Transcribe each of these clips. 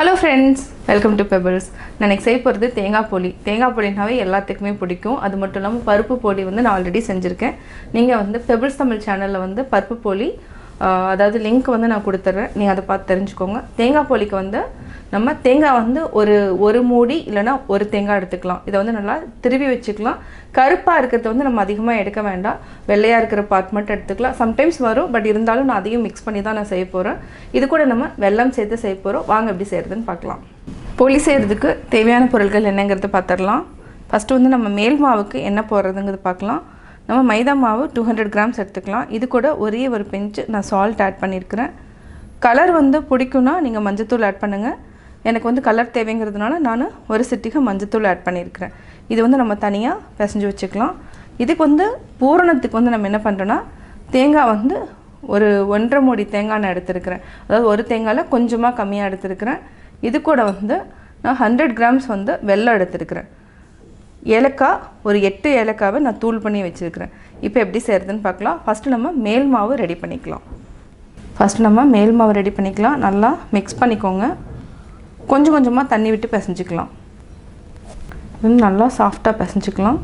Hello friends, welcome to Pebbles. நான் செய்ய போறது தேங்காய் போலி. தேங்காய் போலினாவே எல்லாத்துக்குமே பிடிக்கும். அது மட்டும் இல்லாம பருப்பு போலி வந்து நான் ஆல்ரெடி செஞ்சிருக்கேன். நீங்க வந்து Pebbles தமிழ் சேனல்ல வந்து பருப்பு போலி அதாவது லிங்க் வந்து நான் கொடுத்துறேன். நீங்க அதை பார்த்து தெரிஞ்சுக்கோங்க. தேங்காய் போலிக்கு வந்து நம்ம தேங்காய் வந்து ஒரு மூடி இல்லனா ஒரு தேங்காய் எடுத்துக்கலாம். இத வந்து நல்லா திருவி வச்சுக்கலாம். கருப்பா இருக்கிறது வந்து நம்ம அதிகமா எடுக்க வேண்டாம். வெள்ளையா இருக்கிற பார்ட் மட்டும் எடுத்துக்கலாம். சம்டைம்ஸ் வரும் பட் இருந்தாலும் நான் அதையும் மிக்ஸ் பண்ணி தான் நான் செய்ய போறேன். இது கூட நம்ம வெல்லம் சேர்த்து செய்ய போறோம். வாங்க எப்படி செய்யறதுன்னு பார்க்கலாம். போலி செய்யறதுக்கு தேவையான பொருட்கள் என்னங்கறத பார்த்தறலாம். ஃபர்ஸ்ட் வந்து நம்ம மேல் மாவுக்கு என்ன போடுறதுங்கிறது பார்க்கலாம். நம்ம மைதா மாவு 200 grams எடுத்துக்கலாம். இது கூட ஒரே ஒரு பிஞ்ச் நான் salt ஆட் பண்ணியிருக்கேன். கலர் வந்து பிடிக்கும்னா நீங்க மஞ்சள் ஆட் பண்ணுங்க. எனக்கு வந்து கலர் தேவைங்கிறதுனால நான் ஒரு சிட்டிகை மஞ்சள் ஆட் பண்ணியிருக்கேன். இது வந்து நம்ம தனியா பிசைஞ்சு வச்சுக்கலாம். இதுக்கு வந்து பூரணத்துக்கு வந்து நம்ம என்ன பண்றோம்னா தேங்காய் வந்து ஒரு 1.5 மூடி தேங்காய் நான் எடுத்துக்கிறேன். அதாவது ஒரு தேங்காயில கொஞ்சமா கம்மியா எடுத்துக்கிறேன். இது கூட வந்து நான் 100 grams வந்து வெல்லம் எடுத்துக்கிறேன். ஏலக்காய் ஒரு 8 ஏலக்காவை நான் தூள் பண்ணி வச்சிருக்கேன். இப்போ எப்படி செய்யறதுன்னு பார்க்கலாம். ஃபர்ஸ்ட் நம்ம மேல் மாவு ரெடி பண்ணிக்கலாம். நல்லா மிக்ஸ் பண்ணிக்கோங்க. கொஞ்சம் கொஞ்சமா தண்ணி விட்டு பிசைஞ்சிக்கலாம். இது நல்லா சாஃப்ட்டா பிசைஞ்சிக்கலாம்.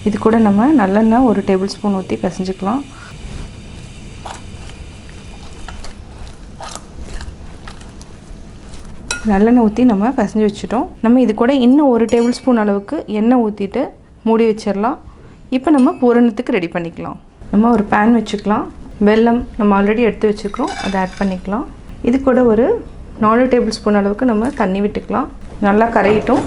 இது கூட நம்ம நல்லெண்ணெய் 1 டேபிள்ஸ்பூன் ஊத்தி பிசைஞ்சிக்கலாம். நல்லெண்ணெய் ஊற்றி நம்ம பிசைஞ்சு வச்சுட்டோம். நம்ம இது கூட இன்னும் 1 டேபிள்ஸ்பூன் அளவுக்கு எண்ணெய் ஊற்றிட்டு மூடி வச்சிடலாம். இப்போ நம்ம பூரணத்துக்கு ரெடி பண்ணிக்கலாம். நம்ம ஒரு பேன் வச்சுக்கலாம். வெல்லம் நம்ம ஆல்ரெடி எடுத்து வச்சுக்கிறோம், அதை ஆட் பண்ணிக்கலாம். இது கூட ஒரு 4 டேபிள்ஸ்பூன் அளவுக்கு நம்ம தண்ணி விட்டுக்கலாம். நல்லா கரையிட்டோம்.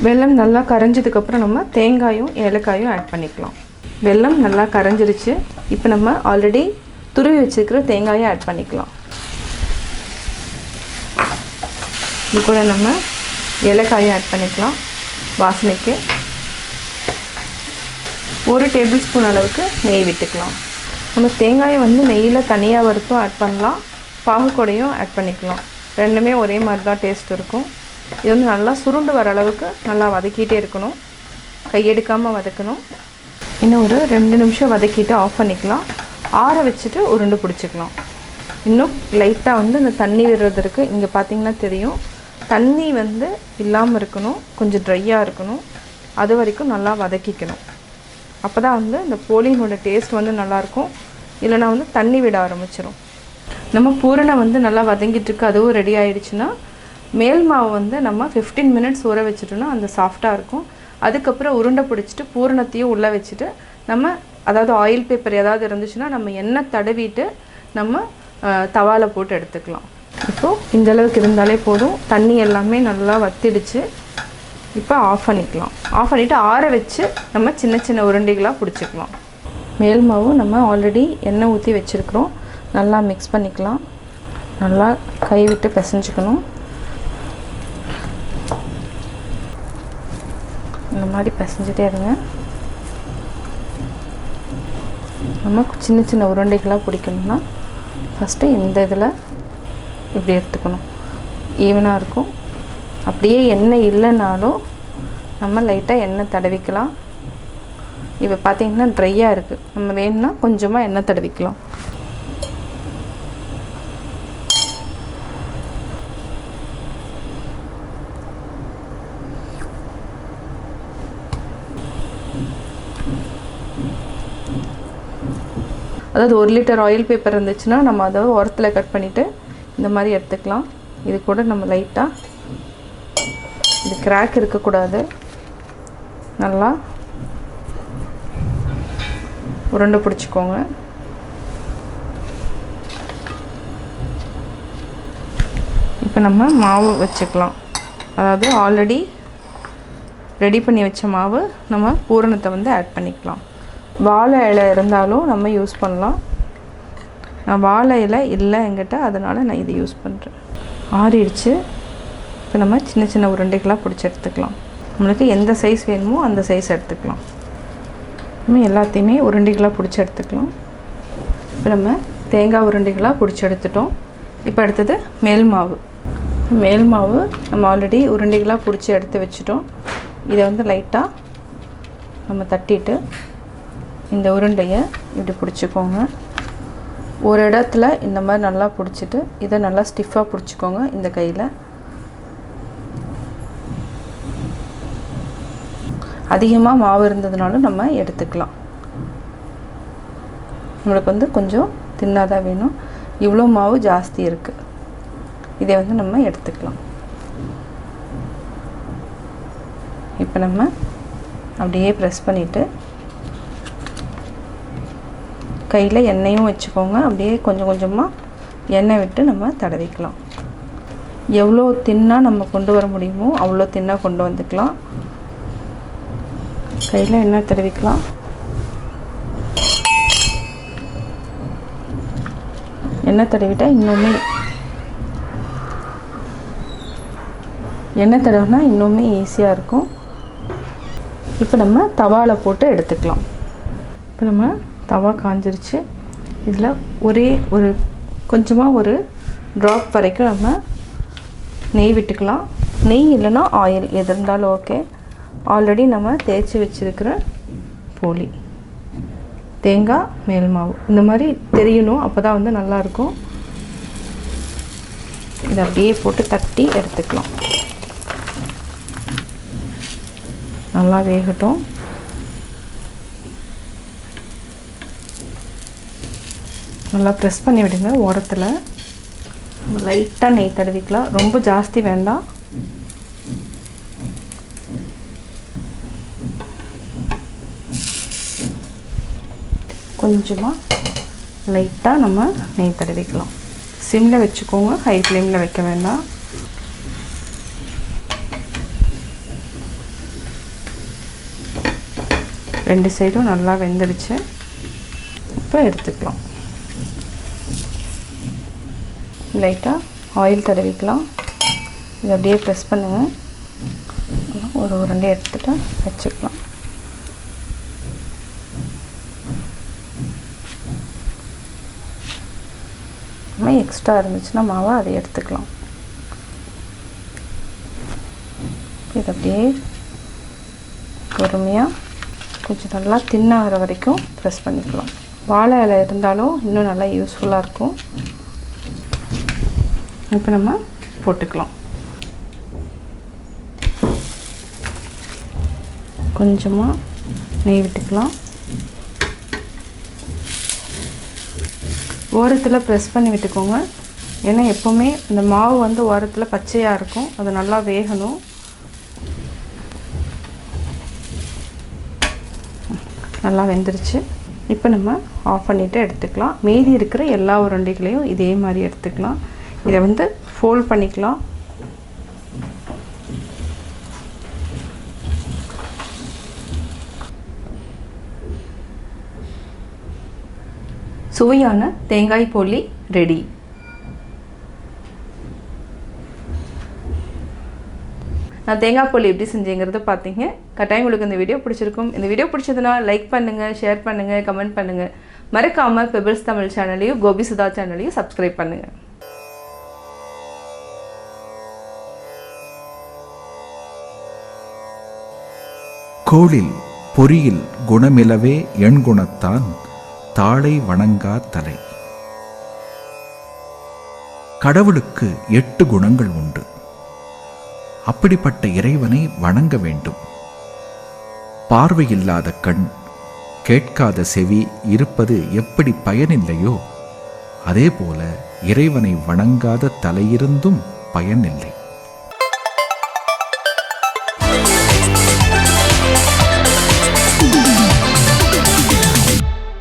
வெல்லம் நல்லா கரைஞ்சதுக்கப்புறம் நம்ம தேங்காயும் ஏலக்காயும் ஆட் பண்ணிக்கலாம். வெல்லம் நல்லா கரைஞ்சிருச்சு. இப்போ நம்ம ஆல்ரெடி துருவி வச்சுருக்கிற தேங்காயை ஆட் பண்ணிக்கலாம். இது கூட நம்ம ஏலக்காயை ஆட் பண்ணிக்கலாம் வாசனைக்கு. 1 டேபிள்ஸ்பூன் அளவுக்கு நெய் விட்டுக்கலாம். நம்ம தேங்காயை வந்து நெய்யில் தனியாக வறுத்தும் ஆட் பண்ணலாம், பாகுக்கூடையும் ஆட் பண்ணிக்கலாம். ரெண்டுமே ஒரே மாதிரி தான் டேஸ்ட் இருக்கும். இது வந்து நல்லா சுருண்டு வர அளவுக்கு நல்லா வதக்கிட்டே இருக்கணும். கையெடுக்காமல் வதக்கணும். இன்னும் ஒரு 2 நிமிஷம் வதக்கிட்டு ஆஃப் பண்ணிக்கலாம். ஆற வச்சுட்டு உருண்டை பிடிச்சிக்கலாம். இன்னும் லைட்டாக வந்து இந்த தண்ணி விடுறதுக்கு இங்கே பார்த்தீங்கன்னா தெரியும், தண்ணி வந்து இல்லாமல் இருக்கணும், கொஞ்சம் ட்ரையாக இருக்கணும். அது வரைக்கும் நல்லா வதக்கிக்கணும். அப்போ தான் வந்து இந்த போலினோட டேஸ்ட் வந்து நல்லாயிருக்கும். இல்லைனா வந்து தண்ணி விட ஆரம்பிச்சிடும். நம்ம பூரணம் வந்து நல்லா வதங்கிட்டு இருக்கு, அதுவும் ரெடி ஆகிடுச்சுன்னா மேல் மாவு வந்து நம்ம 15 minutes ஊற வச்சுட்டோன்னா அந்த சாஃப்டாக இருக்கும். அதுக்கப்புறம் உருண்டை பிடிச்சிட்டு பூரணத்தையும் உள்ளே வச்சுட்டு நம்ம அதாவது ஆயில் பேப்பர் ஏதாவது இருந்துச்சுன்னா நம்ம எண்ணெய் தடவிட்டு நம்ம தவாவில் போட்டு எடுத்துக்கலாம். இப்போது இந்த அளவுக்கு இருந்தாலே போதும். தண்ணி எல்லாமே நல்லா வத்திடுச்சு. இப்போ ஆஃப் பண்ணிக்கலாம். ஆஃப் பண்ணிவிட்டு ஆற வச்சு நம்ம சின்ன சின்ன உருண்டைகளாக பிடிச்சிக்கலாம். மேல் மாவு நம்ம ஆல்ரெடி எண்ணெய் ஊற்றி வச்சுருக்கிறோம். நல்லா மிக்ஸ் பண்ணிக்கலாம். நல்லா கை விட்டு பிசைஞ்சிக்கணும். இந்த மாதிரி பிசைஞ்சிட்டே இருங்க. நம்ம சின்ன சின்ன உருண்டைகளாக பிடிக்கணும்னா ஃபஸ்ட்டு இந்த இதில் இப்படி எடுத்துக்கணும். ஈவனாக இருக்கும். அப்படியே எண்ணெய் இல்லைனாலும் நம்ம லைட்டாக எண்ணெய் தடவிக்கலாம். இப்போ பார்த்தீங்கன்னா ட்ரையாக இருக்குது. நம்ம வேணும்னா கொஞ்சமாக எண்ணெய் தடவிக்கலாம். அதாவது 1 லிட்டர் ஆயில் பேப்பர் இருந்துச்சுன்னா நம்ம அதை ஓரத்தில் கட் பண்ணிவிட்டு இந்த மாதிரி எடுத்துக்கலாம். இது கூட நம்ம லைட்டாக இது கிராக் இருக்கக்கூடாது. நல்லா உருண்டை பிடிச்சிக்கோங்க. இப்போ நம்ம மாவு வச்சுக்கலாம். அதாவது ஆல்ரெடி ரெடி பண்ணி வச்ச மாவு நம்ம பூரணத்தை வந்து ஆட் பண்ணிக்கலாம். வாழை இலை இருந்தாலும் நம்ம யூஸ் பண்ணலாம். நான் வாழை இலை இல்லை என்கிட்ட, அதனால் நான் இதை யூஸ் பண்ணுறேன். ஆறிடுச்சு. இப்போ நம்ம சின்ன சின்ன உருண்டைகளாக பிடிச்சி எடுத்துக்கலாம். நம்மளுக்கு எந்த சைஸ் வேணுமோ அந்த சைஸ் எடுத்துக்கலாம். நம்ம எல்லாத்தையுமே உருண்டைகளாக பிடிச்சி எடுத்துக்கலாம். இப்போ நம்ம தேங்காய் உருண்டைகளாக பிடிச்சி எடுத்துட்டோம். இப்போ அடுத்தது மேல் மாவு. மேல் மாவு நம்ம ஆல்ரெடி உருண்டைகளாக பிடிச்சி எடுத்து வச்சுட்டோம். இதை வந்து லைட்டாக நம்ம தட்டிட்டு இந்த உருண்டையை இப்படி பிடிச்சிக்கோங்க. ஒரு இடத்துல இந்த மாதிரி நல்லா பிடிச்சிட்டு இதை நல்லா ஸ்டிஃபாக பிடிச்சிக்கோங்க. இந்த கையில் அதிகமாக மாவு இருந்ததுனாலும் நம்ம எடுத்துக்கலாம். நம்மளுக்கு வந்து கொஞ்சம் தின்னாக தான் வேணும். இவ்வளோ மாவு ஜாஸ்தி இருக்குது. இதை வந்து நம்ம எடுத்துக்கலாம். இப்போ நம்ம அப்படியே ப்ரெஸ் பண்ணிவிட்டு கையில் எண்ணெயும் வச்சுக்கோங்க. அப்படியே கொஞ்சம் கொஞ்சமாக எண்ணெய் விட்டு நம்ம தடவிக்கலாம். எவ்வளோ தின்னாக நம்ம கொண்டு வர முடியுமோ அவ்வளோ தின்னாக கொண்டு வந்துக்கலாம். கையில் எண்ணெய் தடவிக்கலாம். எண்ணெய் தடவிட்டால் இன்னுமே எண்ணெய் தடவினா இன்னுமே ஈஸியாக இருக்கும். இப்போ நம்ம தவாவில் போட்டு எடுத்துக்கலாம். இப்போ நம்ம தவா காஞ்சிருச்சு. இதில் ஒரு கொஞ்சமாக ஒரு ட்ராப் வரைக்கும் நம்ம நெய் விட்டுக்கலாம். நெய் இல்லைன்னா ஆயில் எது இருந்தாலும் ஓகே. ஆல்ரெடி நம்ம தேய்ச்சி வச்சுருக்கிற போலி, தேங்காய், மேல் மாவு இந்த மாதிரி தெரியணும். அப்போ தான் வந்து நல்லாயிருக்கும். இதை அப்படியே போட்டு தட்டி எடுத்துக்கலாம். நல்லா வேகட்டும். நல்லா ப்ரெஸ் பண்ணி விடுங்க. ஓரத்தில் லைட்டாக நெய் தடவிக்கலாம். ரொம்ப ஜாஸ்தி வேண்டாம். கொஞ்சமாக லைட்டாக நம்ம நெய் தடவிக்கலாம். சிம்மில் வச்சுக்கோங்க, ஹை ஃப்ளேமில் வைக்க வேண்டாம். ரெண்டு சைடும் நல்லா வெந்துடுச்சு. இப்போ எடுத்துக்கலாம். லைட்டாக ஆயில் தடவிக்கலாம். இதை அப்படியே ப்ரெஸ் பண்ணுங்கள். ஒரு உருண்டை எடுத்துகிட்டு வச்சுக்கலாம். எக்ஸ்ட்ரா இருந்துச்சுன்னா மாவை அதை எடுத்துக்கலாம். இது அப்படியே பொறுமையாக கொஞ்சம் நல்லா தின்னாகிற வரைக்கும் ப்ரெஸ் பண்ணிக்கலாம். வாழை இலை இருந்தாலும் இன்னும் நல்லா யூஸ்ஃபுல்லாக இருக்கும். இப்போ நம்ம போட்டுக்கலாம். கொஞ்சமாக நெய் விட்டுக்கலாம். ஓரத்தில் ப்ரெஸ் பண்ணி விட்டுக்கோங்க. ஏன்னா எப்போவுமே இந்த மாவு வந்து ஓரத்தில் பச்சையாக இருக்கும். அது நல்லா வேகணும். நல்லா வெந்துருச்சு. இப்போ நம்ம ஆஃப் பண்ணிவிட்டு எடுத்துக்கலாம். மீதி இருக்கிற எல்லா உருண்டைகளையும் இதே மாதிரி எடுத்துக்கலாம். இதை வந்து ஃபோல்ட் பண்ணிக்கலாம். சுவையான தேங்காய் போலி ரெடி. நான் தேங்காய் போலி எப்படி செஞ்சேங்கிறத பார்த்தீங்க. கட்டாயம் உங்களுக்கு இந்த வீடியோ பிடிச்சிருக்கும். இந்த வீடியோ பிடிச்சதுன்னா லைக் பண்ணுங்கள், ஷேர் பண்ணுங்கள், கமெண்ட் பண்ணுங்கள். மறக்காமல் பெபிள்ஸ் தமிழ் சேனலையும் கோபி சுதா சேனலையும் சப்ஸ்கிரைப் பண்ணுங்கள். கோளில் பொறியில் குணமிலவே எண்குணத்தான் தாளை வணங்கா தலை. கடவுளுக்கு 8 குணங்கள் உண்டு. அப்படிப்பட்ட இறைவனை வணங்க வேண்டும். பார்வையில்லாத கண், கேட்காத செவி இருப்பது எப்படி பயனில்லையோ அதேபோல இறைவனை வணங்காத தலையிருந்தும் பயனில்லை.